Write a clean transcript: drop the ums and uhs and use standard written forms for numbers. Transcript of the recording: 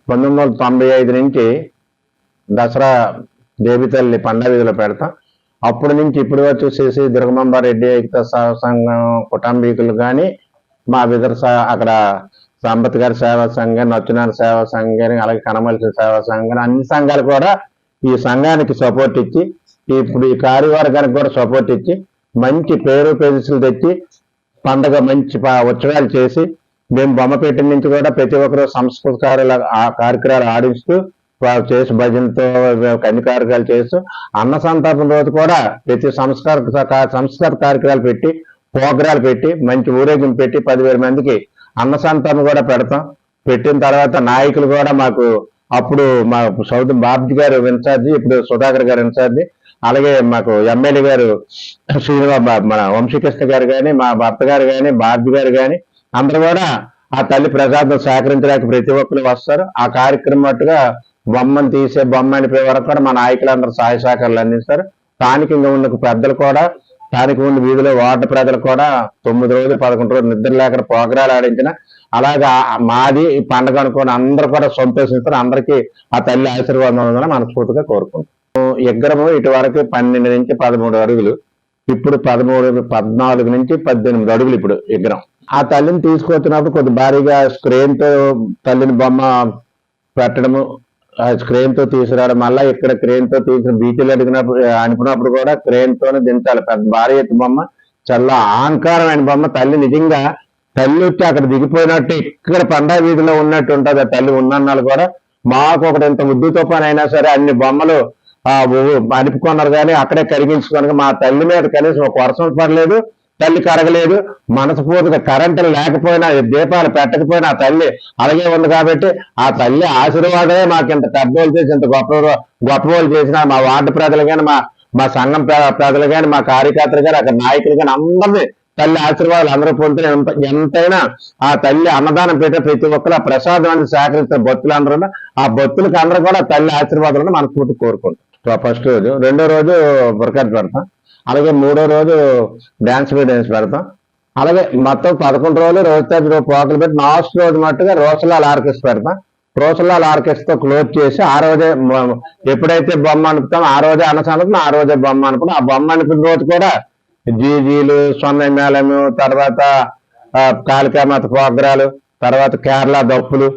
1995 నుంచి దసరా దేవి తల్లి పండగ వీధిలో పెడతాం. అప్పటి నుంచి ఇప్పుడు వచ్చేసేసి దుర్గమాంబారెడ్డి ఏకతా సేవా సంఘం కుటుంబీకులు కానీ మా అక్కడ సంపత్ గారి సేవా సంఘం, నచ్చునారి సేవా సంఘం, అలాగే కనమలసి సేవా సంఘం, అన్ని సంఘాలు కూడా ఈ సంఘానికి సపోర్ట్ ఇచ్చి ఇప్పుడు ఈ కార్యవర్గానికి కూడా సపోర్ట్ ఇచ్చి మంచి పేరు ప్రతిష్టలు తెచ్చి పండగ మంచి ఉత్సవాలు చేసి మేము బొమ్మపేట నుంచి కూడా ప్రతి ఒక్కరు సంస్కృత కార్యక్రమాలు ఆడిస్తూ చేసి భజనతో అన్ని కార్యక్రమాలు చేస్తూ అన్న సంతర్పణ రోజు కూడా ప్రతి సంస్కార కార్యక్రమాలు పెట్టి ప్రోగ్రాలు పెట్టి మంచి ఊరేగింపు పెట్టి 10,000 మందికి అన్న సంతర్పణ కూడా పెడతాం. పెట్టిన తర్వాత నాయకులు కూడా మాకు అప్పుడు మా సౌత్ బాబ్జీ గారు ఇన్ఛార్జి, ఇప్పుడు సుధాకర్ గారు ఇన్ఛార్జి, అలాగే మాకు ఎమ్మెల్యే గారు మన వంశీకృష్ణ గారు కానీ, మా భర్త గారు కానీ, బాబ్జీ గారు కానీ అందరూ కూడా ఆ తల్లి ప్రసాదం సేకరించడానికి ప్రతి ఒక్కరు వస్తారు. ఆ కార్యక్రమం మట్టుగా బొమ్మను తీసే బొమ్మ అనిపోయే వరకు కూడా మా నాయకులందరూ సహాయ సహకారాలు అందిస్తారు. స్థానికంగా ఉన్న పెద్దలు కూడా, స్థానిక ఉన్న వీధిలో వార్డు ప్రజలు కూడా 9 రోజులు 11 రోజులు నిద్ర లేకుండా ప్రోగ్రాలు ఆడించిన అలాగా మాది ఈ పండుగ అనుకోని అందరూ కూడా సంతోషిస్తారు. అందరికీ ఆ తల్లి ఆశీర్వాదం ఉందని మనస్ఫూర్తిగా కోరుకుంటాం. విగ్రహము ఇటు వరకు 12 నుంచి 13 అడుగులు, ఇప్పుడు 14 నుంచి 18 అడుగులు ఇప్పుడు విగ్రహం. ఆ తల్లిని తీసుకొచ్చినప్పుడు కొద్ది భారీగా స్క్రీన్తో తల్లిని బొమ్మ పెట్టడము, క్రేన్ తో తీసుకురావడం, మళ్ళీ ఇక్కడ క్రేన్ తో తీసిన బీచ్లు అనుకున్నప్పుడు కూడా క్రేన్ తోనే దించాలి. పెద్ద భారీ ఎత్తు బొమ్మ, చాలా అహంకారమైన బొమ్మ. తల్లి నిజంగా తల్లి వచ్చి అక్కడ దిగిపోయినట్టు ఇక్కడ పండగ వీధిలో ఉన్నట్టు ఉంటుంది. ఆ తల్లి ఉన్నన్నాళ్ళు కూడా మాకు ఒకటి ఇంత ముద్దుతో పని అయినా సరే అన్ని బొమ్మలు అనిపుకున్నారు కానీ అక్కడే కరిగించుకొని మా తల్లి మీద కనీసం ఒక వర్షం పడలేదు, తల్లి కరగలేదు. మనస్ఫూర్తిగా కరెంటులు లేకపోయినా, దీపాలు పెట్టకపోయినా ఆ తల్లి అలాగే ఉంది. కాబట్టి ఆ తల్లి ఆశీర్వాదమే మాకు ఇంత పెద్దోళ్ళు చేసి ఇంత గొప్పవాళ్ళు చేసిన మా వార్డు ప్రజలు కానీ, మా సంఘం ప్రజలు కానీ, మా కార్యకర్తలు కానీ, అక్కడ నాయకులు కానీ అందరినీ తల్లి ఆశీర్వాదాలు అందరూ పొందుతున్న ఎంతైనా ఆ తల్లి అన్నదానం పెట్టే ప్రతి ఒక్కరు ఆ ప్రసాదం అనేది సేకరిస్తున్న భక్తులు అందరూ ఆ భక్తులకు అందరూ కూడా తల్లి ఆశీర్వాదాలను మనస్ఫూర్తి కోరుకుంటాం. ఫస్ట్ రోజు, రెండో రోజు బుర్కట్ పెడతాం, అలాగే మూడో రోజు డ్యాన్స్ పెడతాం. అలాగే మొత్తం 11 రోజులు రోజు పోకలు పెట్టి లాస్ట్ రోజు మట్టుగా రోసలాల్ ఆర్కెస్ట్రా పెడతాం. రోసలాల్ ఆర్కెస్ట్రా క్లోజ్ చేసి ఆ రోజే ఎప్పుడైతే బొమ్మ అనుపుతామో ఆ రోజే అన్నసందర్భం, ఆ రోజే బొమ్మ అనుకుంటాం. ఆ బొమ్మ అనుకున్న రోజు కూడా జీజీలు, సొన్న మేళము, తర్వాత కాళికామాత ప్రోగ్రాలు, తర్వాత కేరళ దప్పులు,